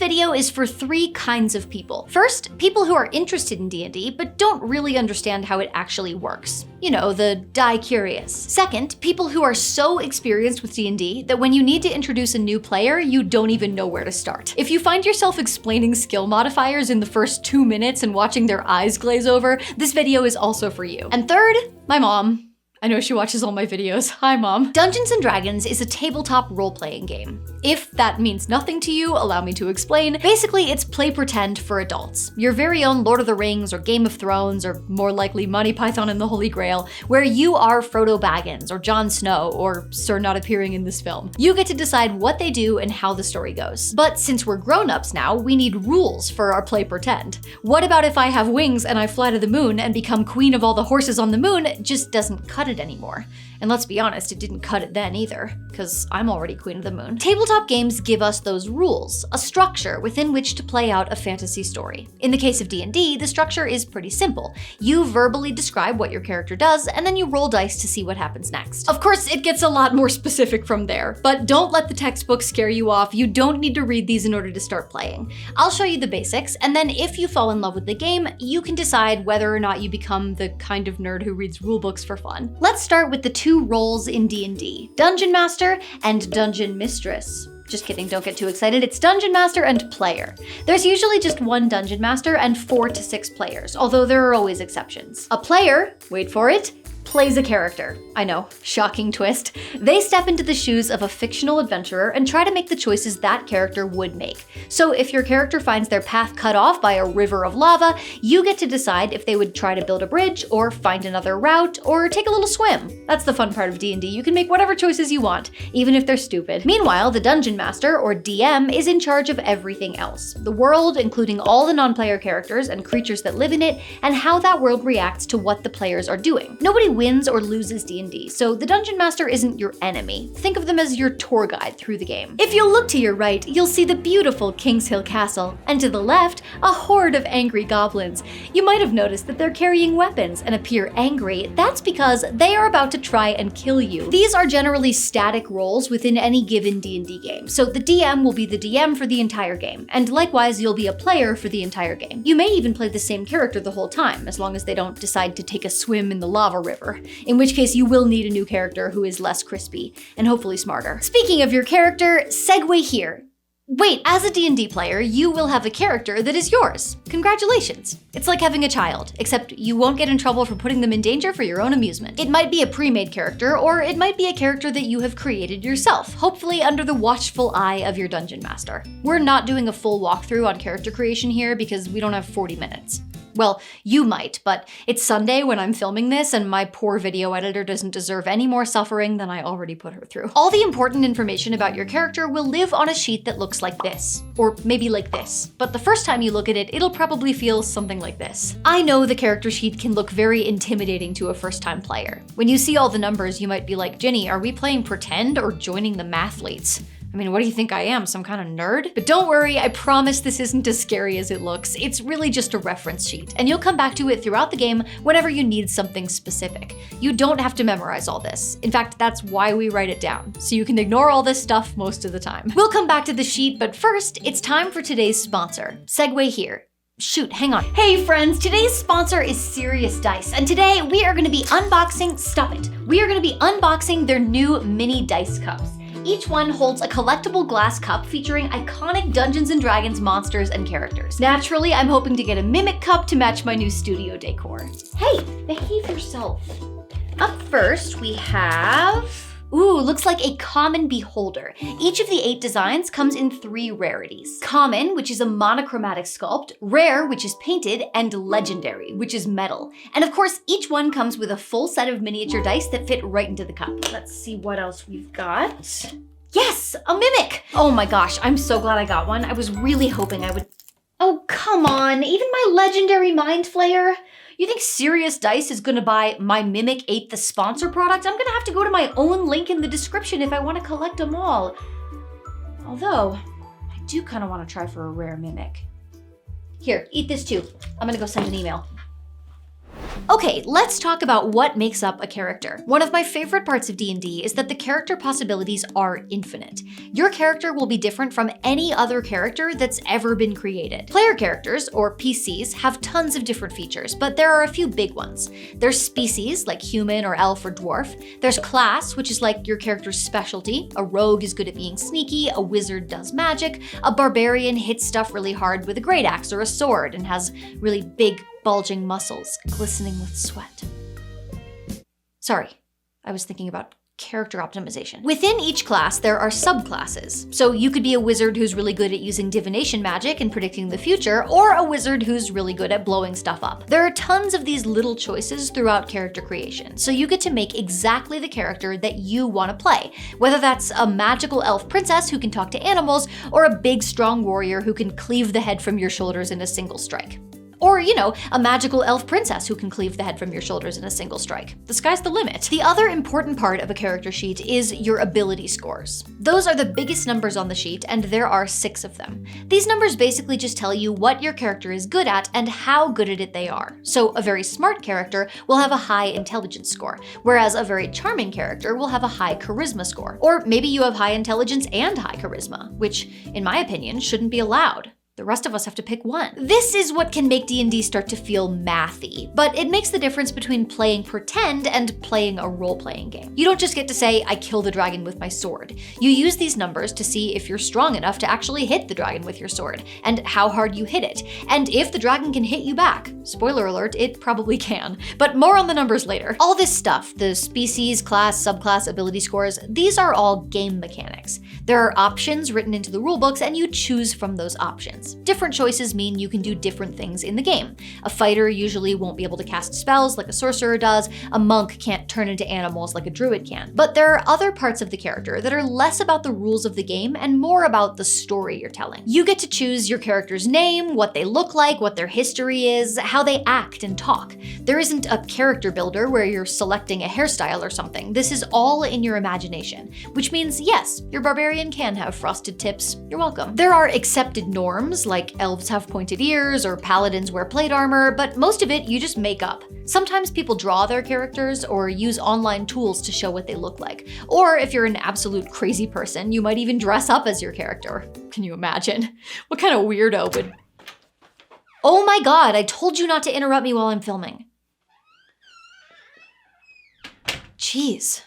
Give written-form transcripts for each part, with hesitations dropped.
video is for 3 kinds of people. First, people who are interested in D&D but don't really understand how it actually works. You know, the die curious. Second, people who are so experienced with D&D that when you need to introduce a new player, you don't even know where to start. If you find yourself explaining skill modifiers in the first 2 minutes and watching their eyes glaze over, this video is also for you. And third, my mom. I know she watches all my videos. Hi, Mom. Dungeons & Dragons is a tabletop role-playing game. If that means nothing to you, allow me to explain. Basically, it's play pretend for adults. Your very own Lord of the Rings or Game of Thrones, or more likely Monty Python and the Holy Grail, where you are Frodo Baggins or Jon Snow or Sir not appearing in this film. You get to decide what they do and how the story goes. But since we're grown-ups now, we need rules for our play pretend. What about if I have wings and I fly to the moon and become queen of all the horses on the moon? It just doesn't cut it anymore. And let's be honest, it didn't cut it then either, because I'm already queen of the moon. Tabletop games give us those rules, a structure within which to play out a fantasy story. In the case of D&D, the structure is pretty simple. You verbally describe what your character does, and then you roll dice to see what happens next. Of course, it gets a lot more specific from there, but don't let the textbook scare you off. You don't need to read these in order to start playing. I'll show you the basics, and then if you fall in love with the game, you can decide whether or not you become the kind of nerd who reads rulebooks for fun. Let's start with the 2 roles in D&D, Dungeon Master and Dungeon Mistress. Just kidding, don't get too excited. It's Dungeon Master and Player. There's usually just 1 Dungeon Master and 4 to 6 players, although there are always exceptions. A player, wait for it, plays a character. I know, shocking twist. They step into the shoes of a fictional adventurer and try to make the choices that character would make. So if your character finds their path cut off by a river of lava, you get to decide if they would try to build a bridge, or find another route, or take a little swim. That's the fun part of D&D. You can make whatever choices you want, even if they're stupid. Meanwhile, the Dungeon Master, or DM, is in charge of everything else. The world, including all the non-player characters and creatures that live in it, and how that world reacts to what the players are doing. Nobody wins or loses D&D, so the Dungeon Master isn't your enemy. Think of them as your tour guide through the game. If you look to your right, you'll see the beautiful King's Hill Castle, and to the left, a horde of angry goblins. You might have noticed that they're carrying weapons and appear angry. That's because they are about to try and kill you. These are generally static roles within any given D&D game, so the DM will be the DM for the entire game, and likewise you'll be a player for the entire game. You may even play the same character the whole time, as long as they don't decide to take a swim in the lava river, in which case you will need a new character who is less crispy, and hopefully smarter. Speaking of your character, segue here. Wait, as a D&D player, you will have a character that is yours. Congratulations. It's like having a child, except you won't get in trouble for putting them in danger for your own amusement. It might be a pre-made character, or it might be a character that you have created yourself, hopefully under the watchful eye of your Dungeon Master. We're not doing a full walkthrough on character creation here because we don't have 40 minutes. Well, you might, but it's Sunday when I'm filming this, and my poor video editor doesn't deserve any more suffering than I already put her through. All the important information about your character will live on a sheet that looks like this, or maybe like this, but the first time you look at it, it'll probably feel something like this. I know the character sheet can look very intimidating to a first-time player. When you see all the numbers, you might be like, Ginny, are we playing pretend or joining the mathletes? I mean, what do you think I am, some kind of nerd? But don't worry, I promise this isn't as scary as it looks. It's really just a reference sheet, and you'll come back to it throughout the game whenever you need something specific. You don't have to memorize all this. In fact, that's why we write it down, so you can ignore all this stuff most of the time. We'll come back to the sheet, but first, it's time for today's sponsor. Segue here. Shoot, hang on. Hey friends, today's sponsor is Serious Dice, and today we are gonna be unboxing, we are gonna be unboxing their new mini dice cups. Each one holds a collectible glass cup featuring iconic Dungeons & Dragons monsters and characters. Naturally, I'm hoping to get a mimic cup to match my new studio decor. Hey, behave yourself. Up first, we have... Ooh, looks like a common beholder. Each of the 8 designs comes in 3 rarities. Common, which is a monochromatic sculpt, rare, which is painted, and legendary, which is metal. And of course, each one comes with a full set of miniature dice that fit right into the cup. Let's see what else we've got. Yes, a mimic! Oh my gosh, I'm so glad I got one. I was really hoping I would... Oh, come on, even my legendary Mind Flayer? You think Serious Dice is gonna buy my Mimic 8 the sponsor product? I'm gonna have to go to my own link in the description if I wanna collect them all. Although, I do kinda wanna try for a rare Mimic. Here, eat this too. I'm gonna go send an email. Okay, let's talk about what makes up a character. One of my favorite parts of D&D is that the character possibilities are infinite. Your character will be different from any other character that's ever been created. Player characters, or PCs, have tons of different features, but there are a few big ones. There's species, like human or elf or dwarf. There's class, which is like your character's specialty. A rogue is good at being sneaky, a wizard does magic, a barbarian hits stuff really hard with a great axe or a sword and has really big, bulging muscles, glistening with sweat. Sorry, I was thinking about character optimization. Within each class, there are subclasses. So you could be a wizard who's really good at using divination magic and predicting the future, or a wizard who's really good at blowing stuff up. There are tons of these little choices throughout character creation, so you get to make exactly the character that you want to play, whether that's a magical elf princess who can talk to animals, or a big, strong warrior who can cleave the head from your shoulders in a single strike. Or, a magical elf princess who can cleave the head from your shoulders in a single strike. The sky's the limit. The other important part of a character sheet is your ability scores. Those are the biggest numbers on the sheet, and there are 6 of them. These numbers basically just tell you what your character is good at and how good at it they are. So a very smart character will have a high intelligence score, whereas a very charming character will have a high charisma score. Or maybe you have high intelligence and high charisma, which, in my opinion, shouldn't be allowed. The rest of us have to pick one. This is what can make D&D start to feel mathy, but it makes the difference between playing pretend and playing a role-playing game. You don't just get to say, I kill the dragon with my sword. You use these numbers to see if you're strong enough to actually hit the dragon with your sword, and how hard you hit it, and if the dragon can hit you back. Spoiler alert, it probably can, but more on the numbers later. All this stuff, the species, class, subclass, ability scores, these are all game mechanics. There are options written into the rulebooks, and you choose from those options. Different choices mean you can do different things in the game. A fighter usually won't be able to cast spells like a sorcerer does. A monk can't turn into animals like a druid can. But there are other parts of the character that are less about the rules of the game and more about the story you're telling. You get to choose your character's name, what they look like, what their history is, how they act and talk. There isn't a character builder where you're selecting a hairstyle or something. This is all in your imagination, which means yes, your barbarian can have frosted tips. You're welcome. There are accepted norms, like elves have pointed ears or paladins wear plate armor, but most of it you just make up. Sometimes people draw their characters or use online tools to show what they look like. Or if you're an absolute crazy person, you might even dress up as your character. Can you imagine? What kind of weirdo would... Oh my god, I told you not to interrupt me while I'm filming. Jeez.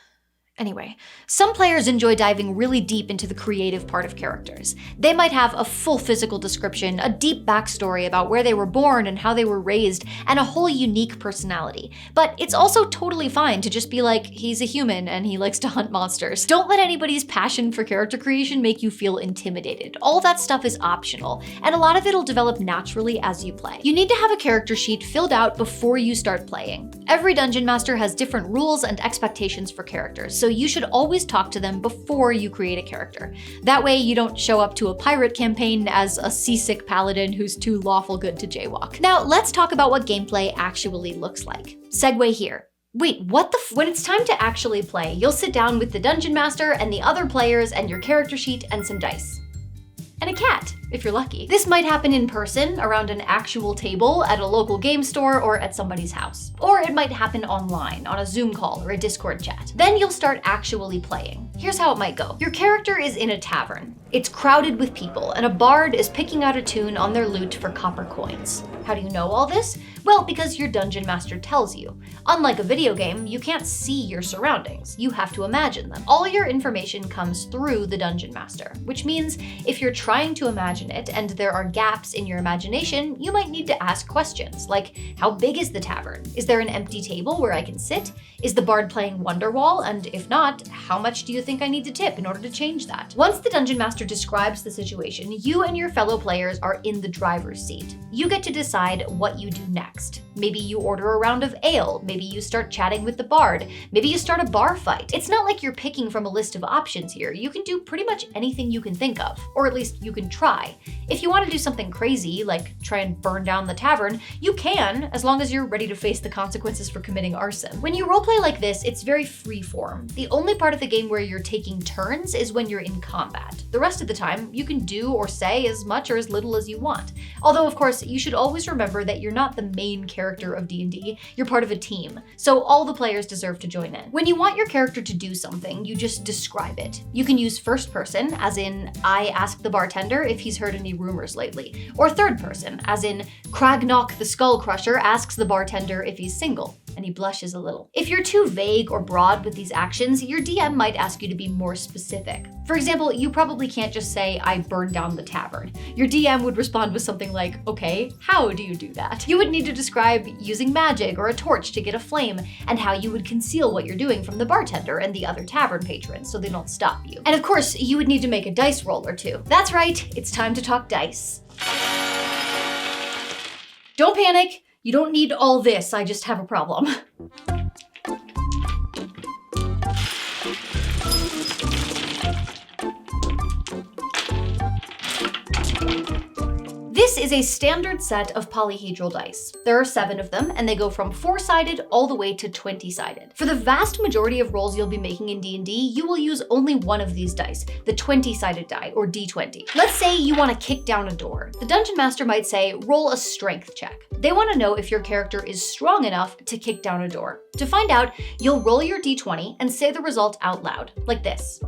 Anyway, some players enjoy diving really deep into the creative part of characters. They might have a full physical description, a deep backstory about where they were born and how they were raised, and a whole unique personality. But it's also totally fine to just be like, he's a human and he likes to hunt monsters. Don't let anybody's passion for character creation make you feel intimidated. All that stuff is optional, and a lot of it'll develop naturally as you play. You need to have a character sheet filled out before you start playing. Every dungeon master has different rules and expectations for characters, so you should always talk to them before you create a character. That way you don't show up to a pirate campaign as a seasick paladin who's too lawful good to jaywalk. Now let's talk about what gameplay actually looks like. Segue here. Wait, what the When it's time to actually play, you'll sit down with the dungeon master and the other players and your character sheet and some dice. And a cat, if you're lucky. This might happen in person, around an actual table, at a local game store, or at somebody's house. Or it might happen online, on a Zoom call or a Discord chat. Then you'll start actually playing. Here's how it might go. Your character is in a tavern. It's crowded with people, and a bard is picking out a tune on their lute for copper coins. How do you know all this? Well, because your dungeon master tells you. Unlike a video game, you can't see your surroundings. You have to imagine them. All your information comes through the dungeon master, which means if you're trying to imagine it and there are gaps in your imagination, you might need to ask questions like, how big is the tavern? Is there an empty table where I can sit? Is the bard playing Wonderwall? And if not, how much do you think I need to tip in order to change that? Once the dungeon master describes the situation, you and your fellow players are in the driver's seat. You get to decide what you do next. Maybe you order a round of ale, maybe you start chatting with the bard, maybe you start a bar fight. It's not like you're picking from a list of options here. You can do pretty much anything you can think of, or at least you can try. If you want to do something crazy, like try and burn down the tavern, you can, as long as you're ready to face the consequences for committing arson. When you roleplay like this, it's very freeform. The only part of the game where you're taking turns is when you're in combat. The rest of the time, you can do or say as much or as little as you want. Although, of course, you should always remember that you're not the main character of D&D, you're part of a team, so all the players deserve to join in. When you want your character to do something, you just describe it. You can use first person, as in, I ask the bartender if he's heard any rumors lately, or third person, as in, Cragnock the Skull Crusher asks the bartender if he's single, and he blushes a little. If you're too vague or broad with these actions, your DM might ask you to be more specific. For example, you probably can't just say, I burned down the tavern. Your DM would respond with something like, okay, how do you do that? You would need to describe using magic or a torch to get a flame, and how you would conceal what you're doing from the bartender and the other tavern patrons so they don't stop you. And of course, you would need to make a dice roll or two. That's right, it's time to talk dice. Don't panic, you don't need all this, I just have a problem. This is a standard set of polyhedral dice. There are 7 of them, and they go from 4-sided all the way to 20-sided. For the vast majority of rolls you'll be making in D&D, you will use only one of these dice, the 20-sided die, or D20. Let's say you want to kick down a door. The Dungeon Master might say, roll a strength check. They want to know if your character is strong enough to kick down a door. To find out, you'll roll your D20 and say the result out loud, like this.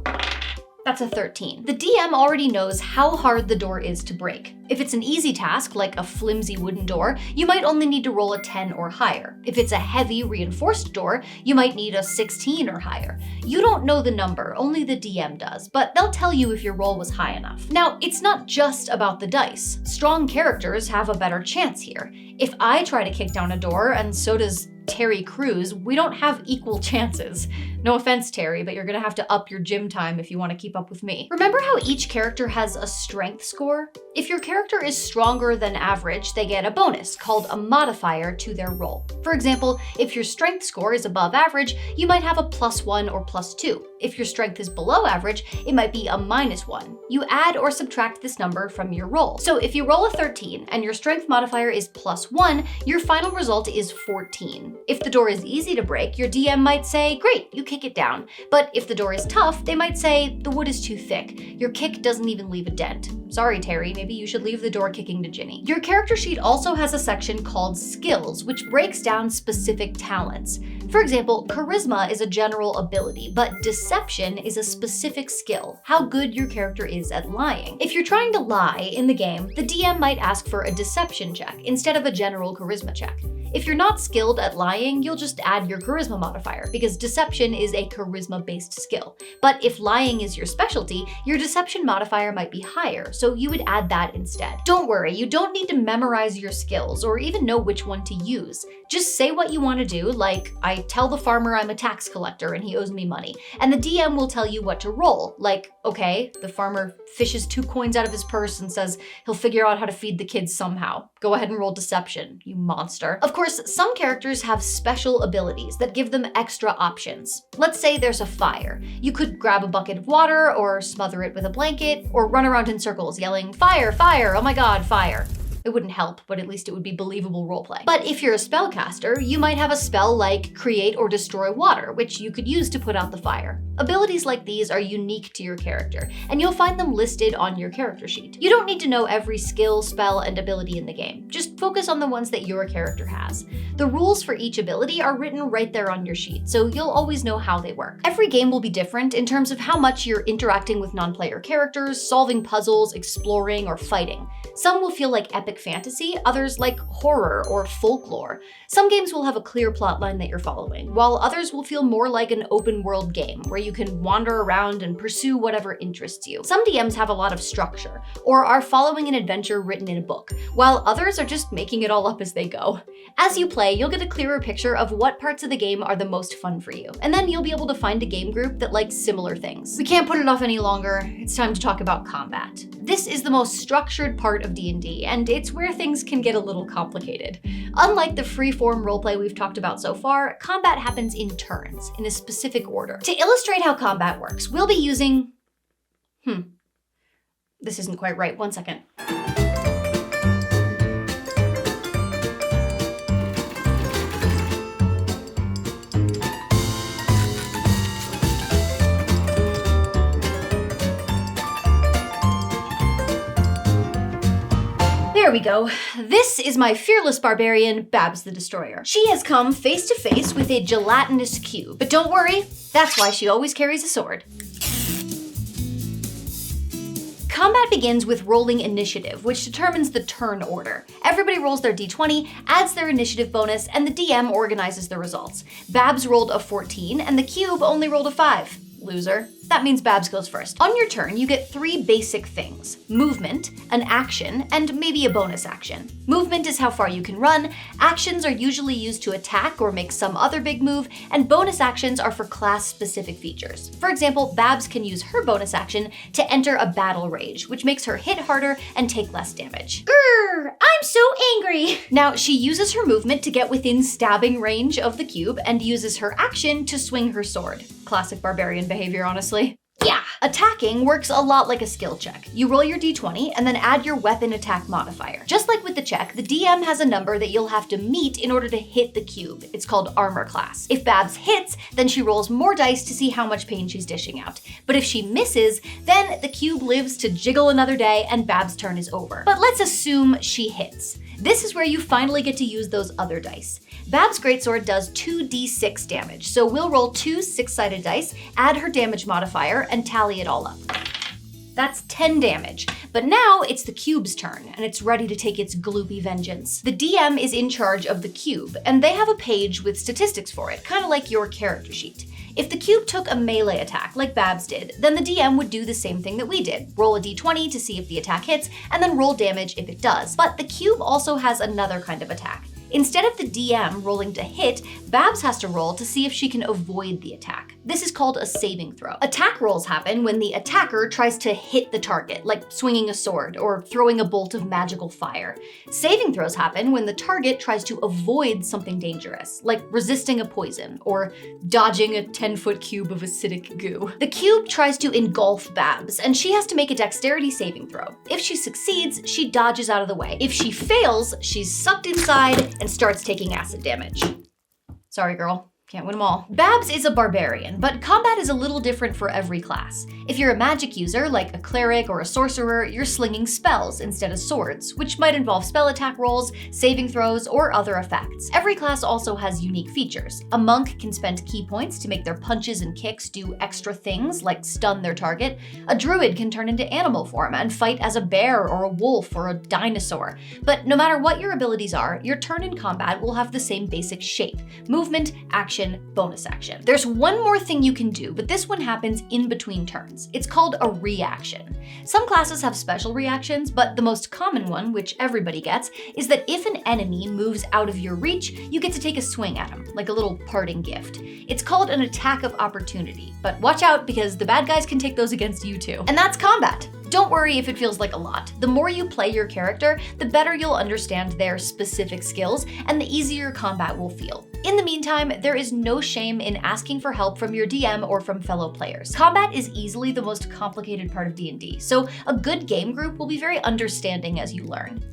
That's a 13. The DM already knows how hard the door is to break. If it's an easy task, like a flimsy wooden door, you might only need to roll a 10 or higher. If it's a heavy, reinforced door, you might need a 16 or higher. You don't know the number, only the DM does, but they'll tell you if your roll was high enough. Now, it's not just about the dice. Strong characters have a better chance here. If I try to kick down a door, and so does Terry Crews, we don't have equal chances. No offense, Terry, but you're gonna have to up your gym time if you want to keep up with me. Remember how each character has a strength score? If your character is stronger than average, they get a bonus called a modifier to their roll. For example, if your strength score is above average, you might have a +1 or +2. If your strength is below average, it might be a -1. You add or subtract this number from your roll. So if you roll a 13 and your strength modifier is +1, your final result is 14. If the door is easy to break, your DM might say, great, you kick it down. But if the door is tough, they might say, the wood is too thick. Your kick doesn't even leave a dent. Sorry, Terry, maybe you should leave the door kicking to Ginny. Your character sheet also has a section called Skills, which breaks down specific talents. For example, Charisma is a general ability, but Deception is a specific skill, how good your character is at lying. If you're trying to lie in the game, the DM might ask for a Deception check instead of a general Charisma check. If you're not skilled at lying, you'll just add your charisma modifier, because deception is a charisma-based skill. But if lying is your specialty, your deception modifier might be higher, so you would add that instead. Don't worry, you don't need to memorize your skills or even know which one to use. Just say what you want to do, like, I tell the farmer I'm a tax collector and he owes me money, and the DM will tell you what to roll, like, okay, the farmer fishes 2 coins out of his purse and says he'll figure out how to feed the kids somehow. Go ahead and roll deception, you monster. Of course, some characters have special abilities that give them extra options. Let's say there's a fire. You could grab a bucket of water, or smother it with a blanket, or run around in circles yelling, fire, fire, oh my god, fire. It wouldn't help, but at least it would be believable roleplay. But if you're a spellcaster, you might have a spell like Create or Destroy Water, which you could use to put out the fire. Abilities like these are unique to your character, and you'll find them listed on your character sheet. You don't need to know every skill, spell, and ability in the game. Just focus on the ones that your character has. The rules for each ability are written right there on your sheet, so you'll always know how they work. Every game will be different in terms of how much you're interacting with non-player characters, solving puzzles, exploring, or fighting. Some will feel like epic fantasy, others like horror or folklore. Some games will have a clear plotline that you're following, while others will feel more like an open world game where you can wander around and pursue whatever interests you. Some DMs have a lot of structure, or are following an adventure written in a book, while others are just making it all up as they go. As you play, you'll get a clearer picture of what parts of the game are the most fun for you, and then you'll be able to find a game group that likes similar things. We can't put it off any longer, it's time to talk about combat. This is the most structured part of D&D, and it's where things can get a little complicated. Unlike the free-form roleplay we've talked about so far, combat happens in turns, in a specific order. To illustrate how combat works, we'll be using... This isn't quite right, 1 second. There we go. This is my fearless barbarian, Babs the Destroyer. She has come face to face with a gelatinous cube. But don't worry, that's why she always carries a sword. Combat begins with rolling initiative, which determines the turn order. Everybody rolls their d20, adds their initiative bonus, and the DM organizes the results. Babs rolled a 14, and the cube only rolled a 5. Loser. That means Babs goes first. On your turn, you get 3 basic things: movement, an action, and maybe a bonus action. Movement is how far you can run, actions are usually used to attack or make some other big move, and bonus actions are for class-specific features. For example, Babs can use her bonus action to enter a battle rage, which makes her hit harder and take less damage. Grrr, I'm so angry! Now, she uses her movement to get within stabbing range of the cube and uses her action to swing her sword. Classic barbarian behavior, honestly. Yeah! Attacking works a lot like a skill check. You roll your d20 and then add your weapon attack modifier. Just like with the check, the DM has a number that you'll have to meet in order to hit the cube. It's called armor class. If Babs hits, then she rolls more dice to see how much pain she's dishing out. But if she misses, then the cube lives to jiggle another day and Babs' turn is over. But let's assume she hits. This is where you finally get to use those other dice. Babs' greatsword does 2d6 damage, so we'll roll 2 6-sided dice, add her damage modifier, and tally it all up. That's 10 damage. But now it's the cube's turn, and it's ready to take its gloopy vengeance. The DM is in charge of the cube, and they have a page with statistics for it, kind of like your character sheet. If the cube took a melee attack, like Babs did, then the DM would do the same thing that we did. Roll a d20 to see if the attack hits, and then roll damage if it does. But the cube also has another kind of attack. Instead of the DM rolling to hit, Babs has to roll to see if she can avoid the attack. This is called a saving throw. Attack rolls happen when the attacker tries to hit the target, like swinging a sword or throwing a bolt of magical fire. Saving throws happen when the target tries to avoid something dangerous, like resisting a poison or dodging a 10-foot cube of acidic goo. The cube tries to engulf Babs, and she has to make a dexterity saving throw. If she succeeds, she dodges out of the way. If she fails, she's sucked inside and starts taking acid damage. Sorry, girl. Can't win them all. Babs is a barbarian, but combat is a little different for every class. If you're a magic user, like a cleric or a sorcerer, you're slinging spells instead of swords, which might involve spell attack rolls, saving throws, or other effects. Every class also has unique features. A monk can spend key points to make their punches and kicks do extra things, like stun their target. A druid can turn into animal form and fight as a bear or a wolf or a dinosaur. But no matter what your abilities are, your turn in combat will have the same basic shape: movement, action, bonus action. There's one more thing you can do, but this one happens in between turns. It's called a reaction. Some classes have special reactions, but the most common one, which everybody gets, is that if an enemy moves out of your reach, you get to take a swing at him, like a little parting gift. It's called an attack of opportunity, but watch out because the bad guys can take those against you too. And that's combat. Don't worry if it feels like a lot. The more you play your character, the better you'll understand their specific skills, and the easier combat will feel. In the meantime, there is no shame in asking for help from your DM or from fellow players. Combat is easily the most complicated part of D&D, so a good game group will be very understanding as you learn.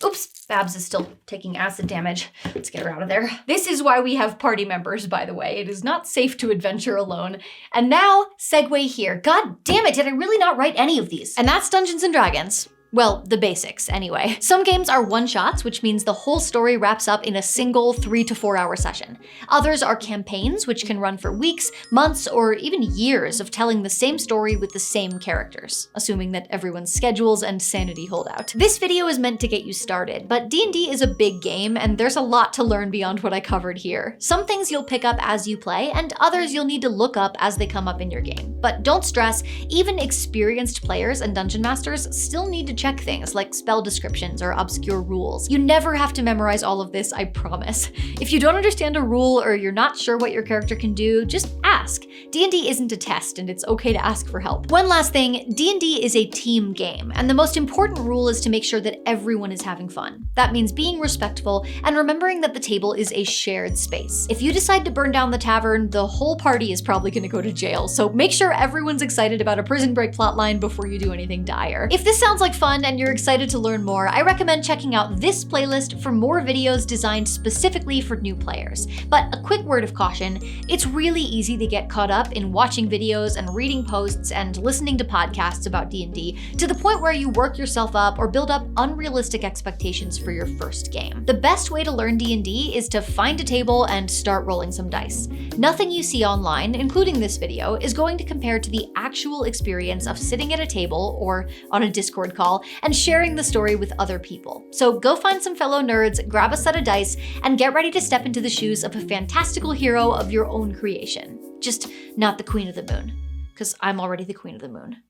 Oops, Babs is still taking acid damage. Let's get her out of there. This is why we have party members, by the way. It is not safe to adventure alone. And now, segue here. God damn it, did I really not write any of these? And that's Dungeons & Dragons. Well, the basics, anyway. Some games are one-shots, which means the whole story wraps up in a single 3 to 4 hour session. Others are campaigns, which can run for weeks, months, or even years of telling the same story with the same characters, assuming that everyone's schedules and sanity hold out. This video is meant to get you started, but D&D is a big game, and there's a lot to learn beyond what I covered here. Some things you'll pick up as you play, and others you'll need to look up as they come up in your game. But don't stress, even experienced players and dungeon masters still need to check things like spell descriptions or obscure rules. You never have to memorize all of this, I promise. If you don't understand a rule or you're not sure what your character can do, just ask. D&D isn't a test, and it's okay to ask for help. One last thing, D&D is a team game, and the most important rule is to make sure that everyone is having fun. That means being respectful and remembering that the table is a shared space. If you decide to burn down the tavern, the whole party is probably gonna go to jail, so make sure everyone's excited about a prison break plotline before you do anything dire. If this sounds like fun, fun and you're excited to learn more, I recommend checking out this playlist for more videos designed specifically for new players. But a quick word of caution, it's really easy to get caught up in watching videos and reading posts and listening to podcasts about D&D to the point where you work yourself up or build up unrealistic expectations for your first game. The best way to learn D&D is to find a table and start rolling some dice. Nothing you see online, including this video, is going to compare to the actual experience of sitting at a table or on a Discord call and sharing the story with other people. So go find some fellow nerds, grab a set of dice, and get ready to step into the shoes of a fantastical hero of your own creation. Just not the Queen of the Moon, because I'm already the Queen of the Moon.